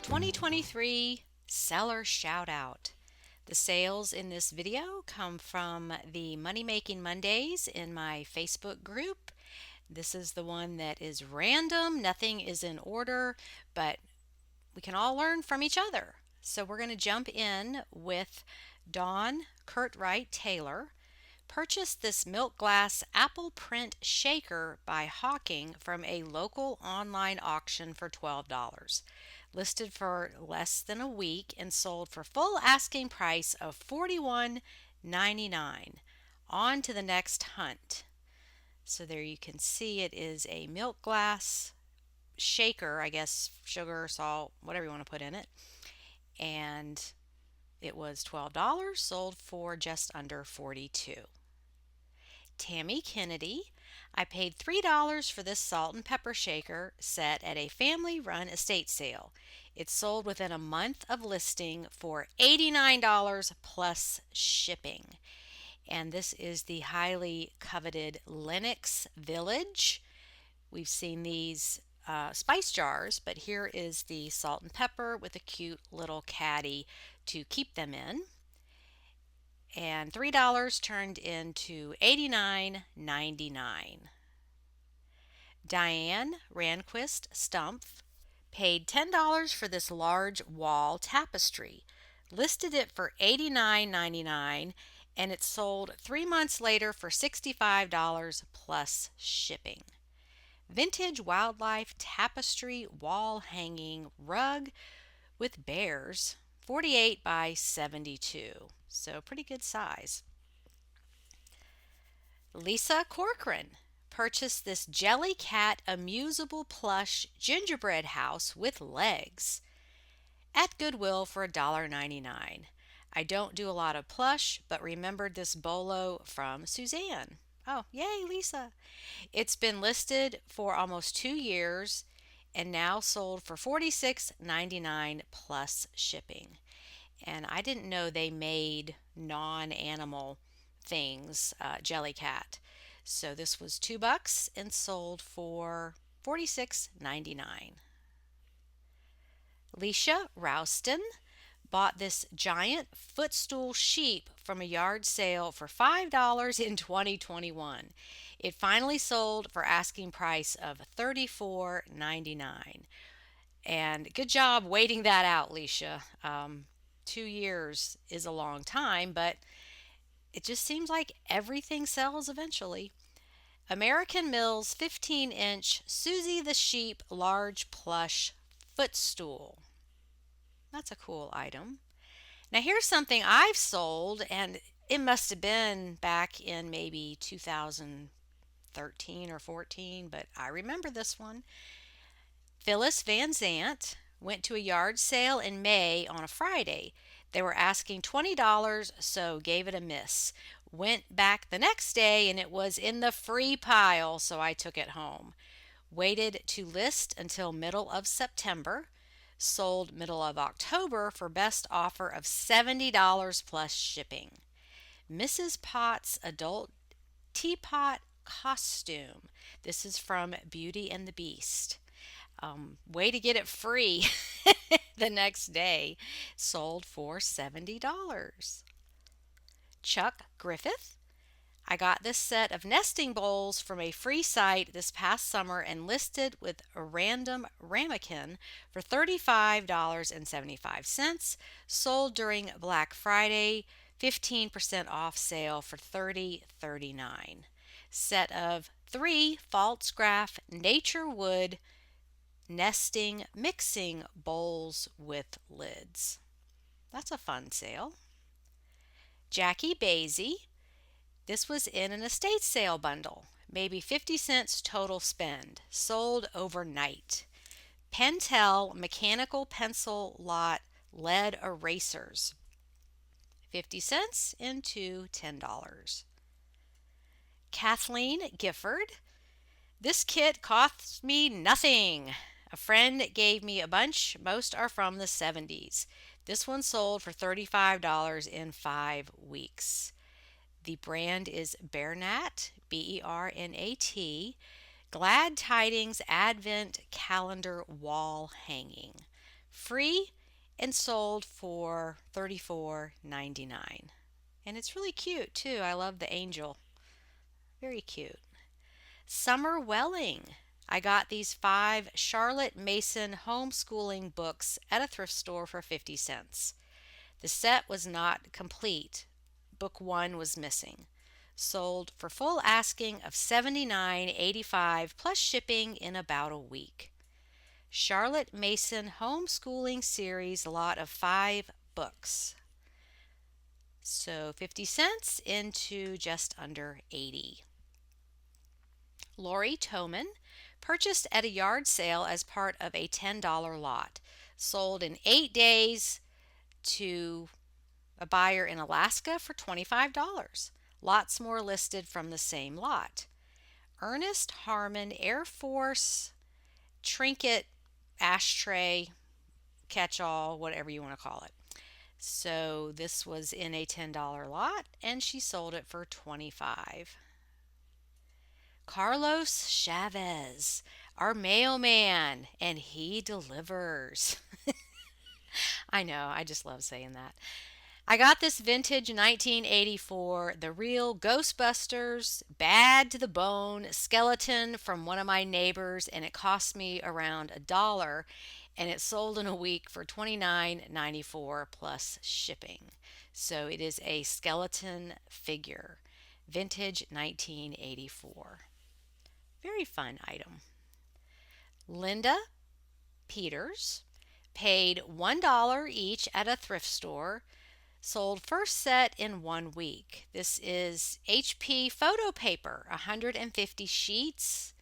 2023 Seller Shout Out. The sales in this video come from the Money Making Mondays in my Facebook group. This is the one that is random, nothing is in order, but we can all learn from each other. So we're going to jump in with Dawn Curtright Taylor. Purchased this milk glass apple print shaker by Hawking from a local online auction for $12. Listed for less than a week and sold for full asking price of $41.99. On to the next hunt. So there you can see it is a milk glass shaker, I guess sugar, salt, whatever you want to put in it. And it was $12, sold for just under $42. Tammy Kennedy. I paid $3 for this salt and pepper shaker set at a family-run estate sale. It sold within a month of listing for $89 plus shipping. And this is the highly coveted Lenox Village. We've seen these spice jars, but here is the salt and pepper with a cute little caddy to keep them in. And $3 turned into $89.99. Diane Ranquist Stumpf paid $10 for this large wall tapestry, listed it for $89.99, and it sold 3 months later for $65 plus shipping. Vintage wildlife tapestry wall hanging rug with bears, 48 by 72. So pretty good size. Lisa Corcoran purchased this Jelly Cat amusable plush gingerbread house with legs at Goodwill for $1.99. I don't do a lot of plush, but remembered this BOLO from Suzanne. Oh, yay, Lisa. It's been listed for almost 2 years and now sold for $46.99 plus shipping. And I didn't know they made non-animal things, Jellycat. So this was $2 and sold for $46.99. Leisha Rouston bought this giant footstool sheep from a yard sale for $5 in 2021. It finally sold for asking price of $34.99. And good job waiting that out, Leisha. 2 years is a long time, but it just seems like everything sells eventually. American Mills 15-inch Susie the Sheep large plush footstool. That's a cool item. Now here's something I've sold, and it must have been back in maybe 2013 or 14, but I remember this one. Phyllis Van Zant went to a yard sale in May on a Friday. They were asking $20, so gave it a miss. Went back the next day and it was in the free pile, so I took it home. Waited to list until middle of September. Sold middle of October for best offer of $70 plus shipping. Mrs. Potts adult teapot costume. This is from Beauty and the Beast. Way to get it free the next day. Sold for $70. Chuck Griffith. I got this set of nesting bowls from a free site this past summer and listed with a random ramekin for $35.75. Sold during Black Friday, 15% off sale for $30.39. Set of 3 Pfaltzgraff Nature Wood nesting mixing bowls with lids. That's a fun sale. Jackie Basie. This was in an estate sale bundle. Maybe 50 cents total spend. Sold overnight. Pentel mechanical pencil lot lead erasers. 50 cents into $10. Kathleen Gifford. This kit cost me nothing. A friend gave me a bunch. Most are from the 70s. This one sold for $35 in 5 weeks. The brand is Bernat, Bernat. Glad Tidings Advent Calendar Wall Hanging. free and sold for $34.99. And it's really cute too. I love the angel. Very cute. Summer Welling. I got these 5 Charlotte Mason homeschooling books at a thrift store for 50 cents. The set was not complete. Book 1 was missing. Sold for full asking of $79.85 plus shipping in about a week. Charlotte Mason homeschooling series, a lot of 5 books. So 50 cents into just under 80. Lori Toman purchased at a yard sale as part of a $10 lot. Sold in 8 days to a buyer in Alaska for $25. Lots more listed from the same lot. Ernest Harmon Air Force trinket ashtray catch-all, whatever you want to call it. So this was in a $10 lot and she sold it for $25. Carlos Chavez, our mailman, and he delivers. I know, I just love saying that. I got this vintage 1984, the real Ghostbusters, bad to the bone skeleton from one of my neighbors, and it cost me around $1, and it sold in a week for $29.94 plus shipping. So it is a skeleton figure, vintage 1984. Very fun item. Linda Peters paid $1 each at a thrift store. Sold first set in 1 week. This is HP photo paper, 150 sheets,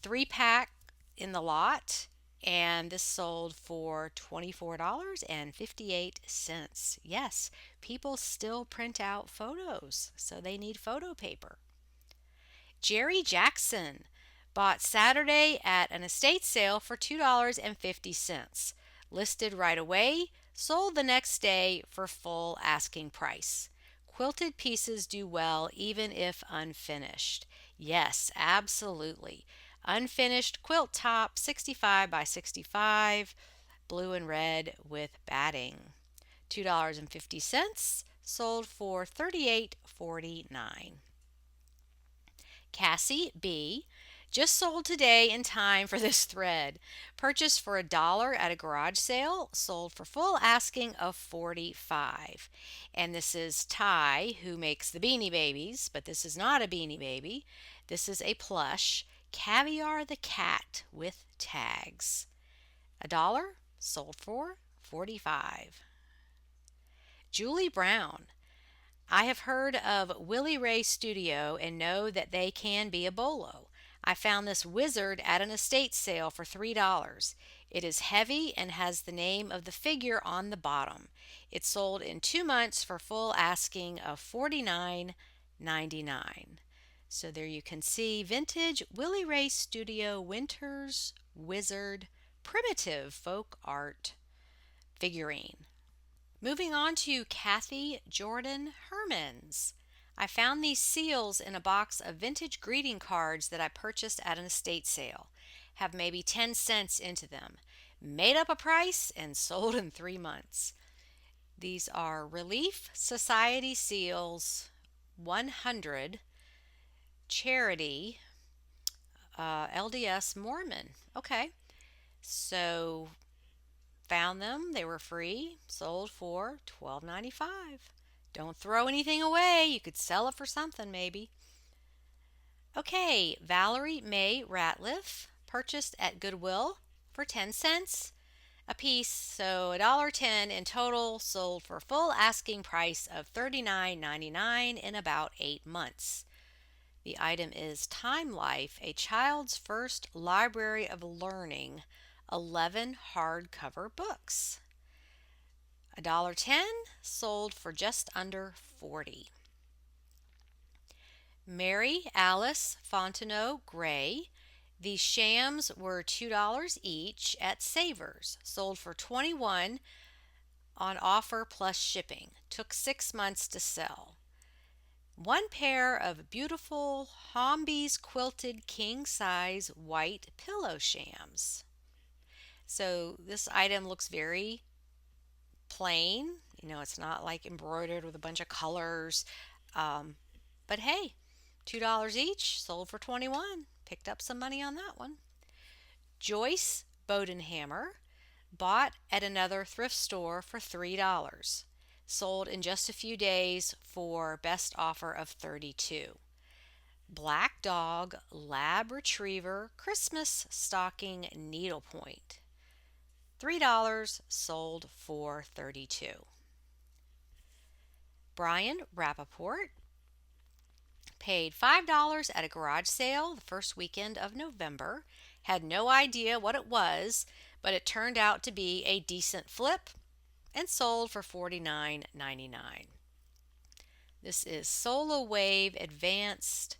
3-pack in the lot, and this sold for $24.58. Yes, people still print out photos, so they need photo paper. Jerry Jackson bought Saturday at an estate sale for $2.50. Listed right away, sold the next day for full asking price. Quilted pieces do well even if unfinished. Yes, absolutely. Unfinished quilt top, 65 by 65, blue and red with batting. $2.50, sold for $38.49. Cassie B. just sold today in time for this thread. Purchased for $1 at a garage sale, sold for full asking of $45. And this is Ty, who makes the Beanie Babies, but this is not a Beanie Baby. This is a plush Caviar the Cat with tags. $1, sold for $45. Julie Brown. I have heard of Willie Ray Studio and know that they can be a BOLO. I found this wizard at an estate sale for $3. It is heavy and has the name of the figure on the bottom. It sold in 2 months for full asking of $49.99. So there you can see vintage Willie Ray Studio Winter's Wizard primitive folk art figurine. Moving on to Kathy Jordan Hermans. I found these seals in a box of vintage greeting cards that I purchased at an estate sale. Have maybe 10 cents into them. Made up a price and sold in 3 months. These are Relief Society seals, 100, charity, LDS Mormon. Okay, so found them. They were free. Sold for $12.95. Don't throw anything away. You could sell it for something maybe. Okay, Valerie May Ratliff purchased at Goodwill for 10 cents a piece, so $1.10 in total, sold for full asking price of $39.99 in about 8 months. The item is Time Life, a child's first library of learning, 11 hardcover books. $1.10, sold for just under $40. Mary Alice Fontenot Gray. These shams were $2 each at Savers. Sold for $21 on offer plus shipping. Took 6 months to sell. 1 pair of beautiful Hombies quilted king-size white pillow shams. So this item looks very plain. It's not like embroidered with a bunch of colors. Um, but hey, $2 each, sold for 21. Picked up some money on that one. Joyce Bodenhammer, bought at another thrift store for $3. Sold in just a few days for best offer of 32. Black Dog Lab Retriever Christmas Stocking Needlepoint. $3, sold for 32. Brian Rappaport paid $5 at a garage sale the first weekend of November. Had no idea what it was, but it turned out to be a decent flip and sold for $49.99. This is Solo Wave Advanced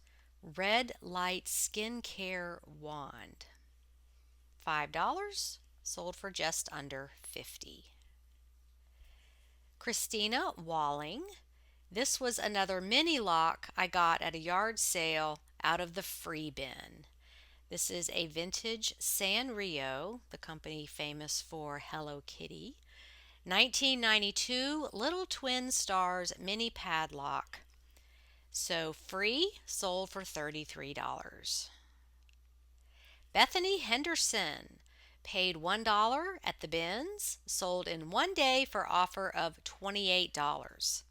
Red Light Skincare Wand. $5, sold for just under 50. Christina Walling. This was another mini lock I got at a yard sale out of the free bin. This is a vintage Sanrio, the company famous for Hello Kitty. 1992 Little Twin Stars mini padlock. So free, sold for $33. Bethany Henderson paid $1 at the bins, sold in one day for offer of $28.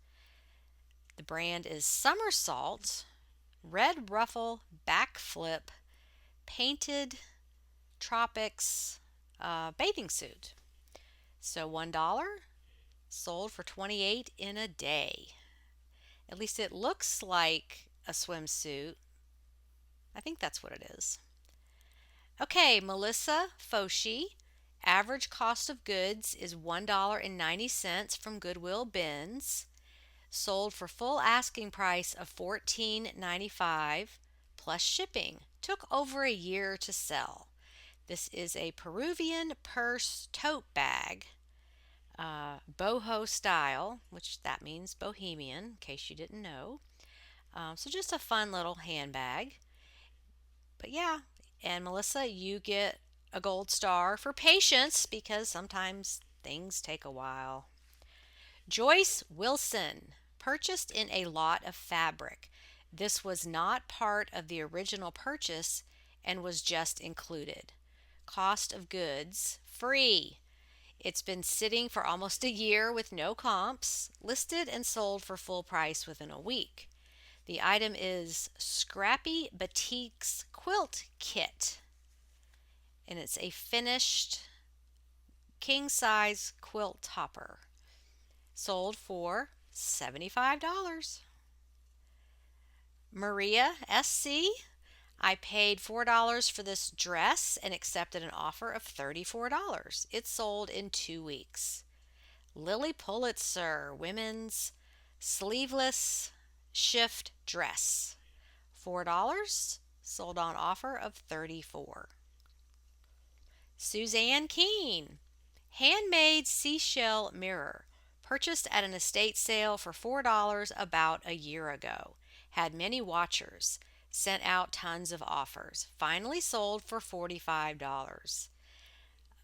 The brand is Somersault Red Ruffle Backflip Painted Tropics bathing suit. So $1, sold for 28 in a day. At least it looks like a swimsuit. I think that's what it is. Okay, Melissa Foshi. Average cost of goods is $1.90 from Goodwill bins. Sold for full asking price of $14.95 plus shipping. Took over a year to sell. This is a Peruvian purse tote bag, boho style, which that means bohemian, in case you didn't know. So just a fun little handbag. But yeah, and Melissa, you get a gold star for patience because sometimes things take a while. Joyce Wilson, purchased in a lot of fabric. This was not part of the original purchase and was just included. Cost of goods, free. It's been sitting for almost a year with no comps, listed and sold for full price within a week. The item is Scrappy Batiks Quilt Kit, and it's a finished king-size quilt topper. Sold for $75. Maria SC. I paid $4 for this dress and accepted an offer of $34. It sold in 2 weeks. Lily Pulitzer women's sleeveless shift dress. $4, sold on offer of $34. Suzanne Keene, handmade seashell mirror, purchased at an estate sale for $4 about a year ago. Had many watchers, sent out tons of offers. Finally sold for $45.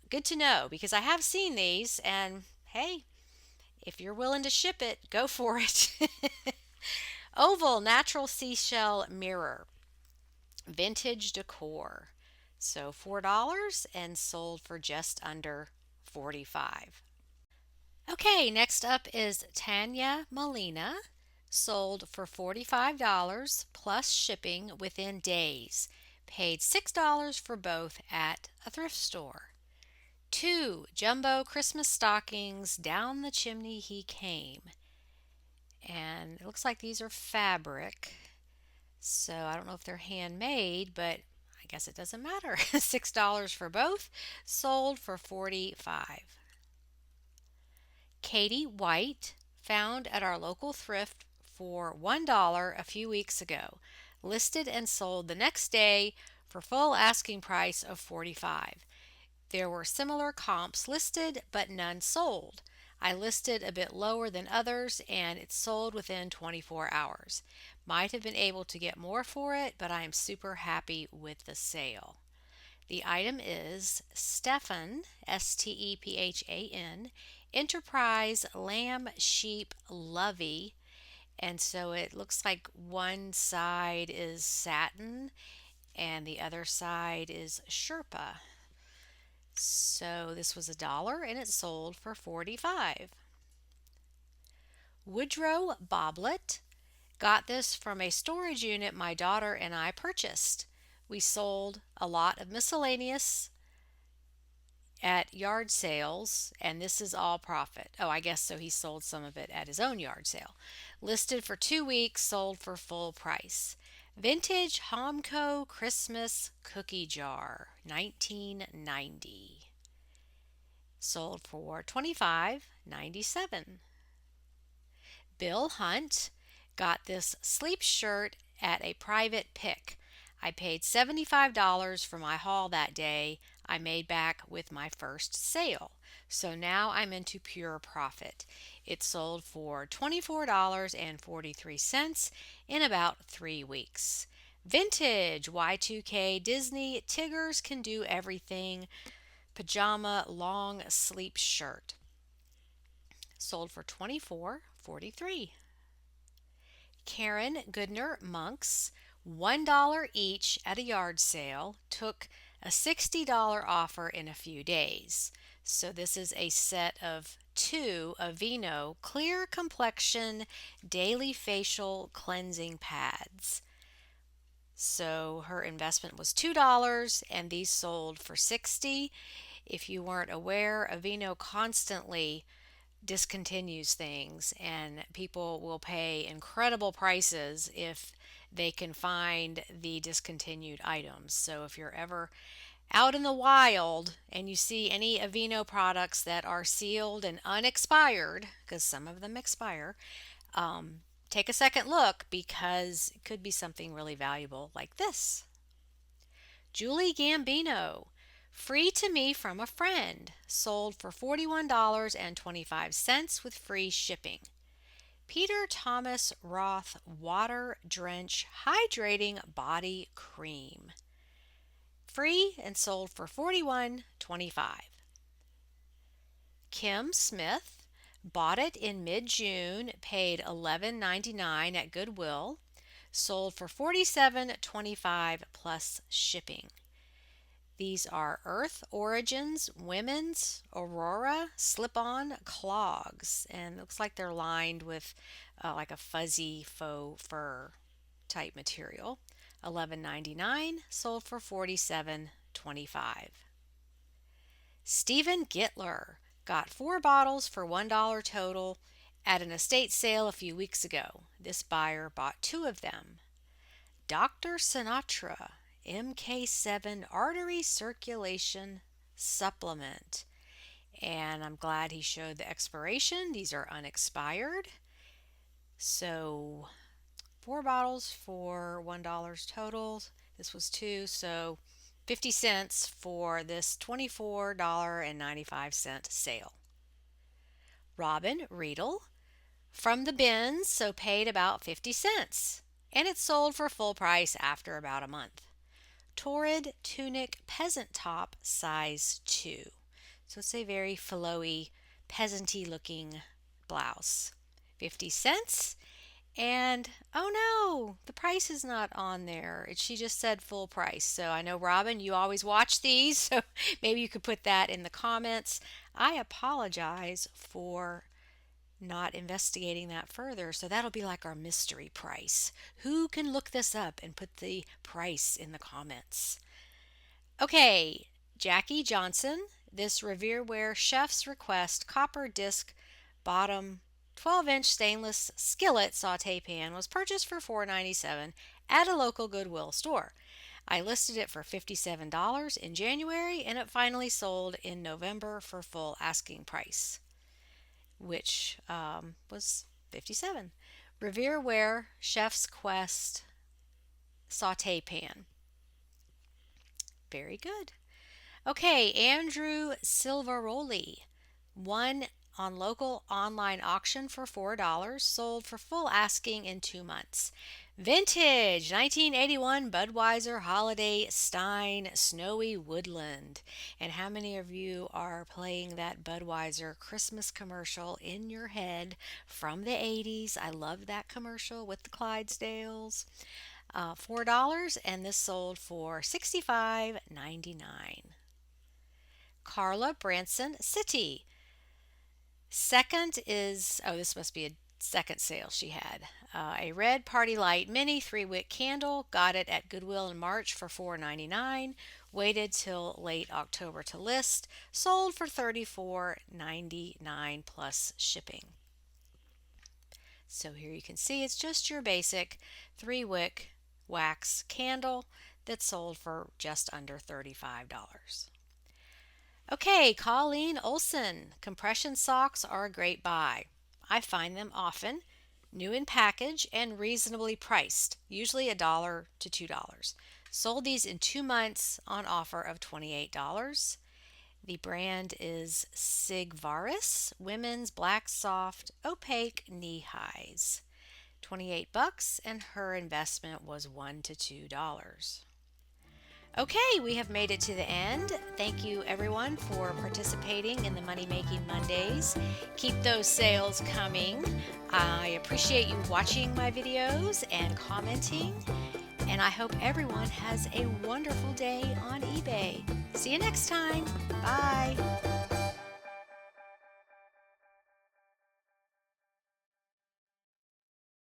Good to know because I have seen these, and hey, if you're willing to ship it, go for it. Oval natural seashell mirror, vintage decor. So $4 and sold for just under $45. Okay, next up is Tanya Molina, sold for $45 plus shipping within days. Paid $6 for both at a thrift store. 2 jumbo Christmas stockings, down the chimney he came. And it looks like these are fabric. So I don't know if they're handmade, but I guess it doesn't matter. $6 for both, sold for $45. Katie White, found at our local thrift for $1 a few weeks ago. Listed and sold the next day for full asking price of $45. There were similar comps listed, but none sold. I listed a bit lower than others, and it sold within 24 hours. Might have been able to get more for it, but I am super happy with the sale. The item is Stephan, Stephan, Enterprise Lamb Sheep Lovey. And so it looks like one side is satin and the other side is Sherpa. So this was $1 and it sold for 45. Woodrow Boblet. Got this from a storage unit my daughter and I purchased. We sold a lot of miscellaneous at yard sales, and this is all profit. Oh, I guess so he sold some of it at his own yard sale. Listed for 2 weeks, sold for full price. Vintage Homco Christmas cookie jar, 1990. Sold for $25.97. Bill Hunt got this sleep shirt at a private pick. I paid $75 for my haul that day. I made back with my first sale. So now I'm into pure profit. It sold for $24.43 in about 3 weeks. Vintage Y2K Disney Tiggers Can Do Everything pajama long sleep shirt. Sold for $24.43. Karen Goodner monks, $1 each at a yard sale, took a $60 offer in a few days. So this is a set of 2 Aveeno clear complexion daily facial cleansing pads. So her investment was $2 and these sold for $60. If you weren't aware, Aveeno constantly discontinues things and people will pay incredible prices if they can find the discontinued items. So if you're ever out in the wild and you see any Aveeno products that are sealed and unexpired, because some of them expire, take a second look because it could be something really valuable like this. Julie Gambino, free to me from a friend, sold for $41.25 with free shipping. Peter Thomas Roth Water Drench Hydrating Body Cream, free and sold for $41.25. Kim Smith bought it in mid-June, paid $11.99 at Goodwill, sold for $47.25 plus shipping. These are Earth Origins Women's Aurora Slip-On Clogs, and it looks like they're lined with like a fuzzy faux fur type material. $11.99, sold for $47.25. Stephen Gittler got 4 bottles for $1 total at an estate sale a few weeks ago. This buyer bought 2 of them. Dr. Sinatra MK7 Artery Circulation Supplement. And I'm glad he showed the expiration. These are unexpired. So 4 bottles for $1 total. This was 2, so 50 cents for this $24.95 sale. Robin Riedel from the bins, so paid about 50 cents. And it sold for full price after about a month. Torrid Tunic Peasant Top size 2. So it's a very flowy, peasanty looking blouse. 50 cents. And oh no, the price is not on there. She just said full price. So I know, Robin, you always watch these, so maybe you could put that in the comments. I apologize for not investigating that further. So that'll be like our mystery price. Who can look this up and put the price in the comments? Okay, Jackie Johnson, this Revereware Chef's Request copper disc bottom 12-inch stainless skillet saute pan was purchased for $4.97 at a local Goodwill store. I listed it for $57 in January and it finally sold in November for full asking price, which was $57. Revereware Chef's Quest saute pan. Very good. Okay, Andrew Silveroli. One on local online auction for $4, sold for full asking in 2 months. Vintage 1981 Budweiser Holiday Stein Snowy Woodland. And how many of you are playing that Budweiser Christmas commercial in your head from the 80s? I loved that commercial with the Clydesdales. $4, and this sold for $65.99. Carla Branson City. Second is, oh, this must be a second sale she had. A red Party Light mini 3-wick candle. Got it at Goodwill in March for $4.99. Waited till late October to list. Sold for $34.99 plus shipping. So here you can see it's just your basic 3-wick wax candle that sold for just under $35. Okay, Colleen Olson. Compression socks are a great buy. I find them often, new in package and reasonably priced, usually $1 to $2. Sold these in 2 months on offer of $28. The brand is Sigvaris Women's Black Soft Opaque Knee Highs. $28 and her investment was $1 to $2. Okay, we have made it to the end. Thank you everyone for participating in the Money Making Mondays. Keep those sales coming. I appreciate you watching my videos and commenting. And I hope everyone has a wonderful day on eBay. See you next time. Bye.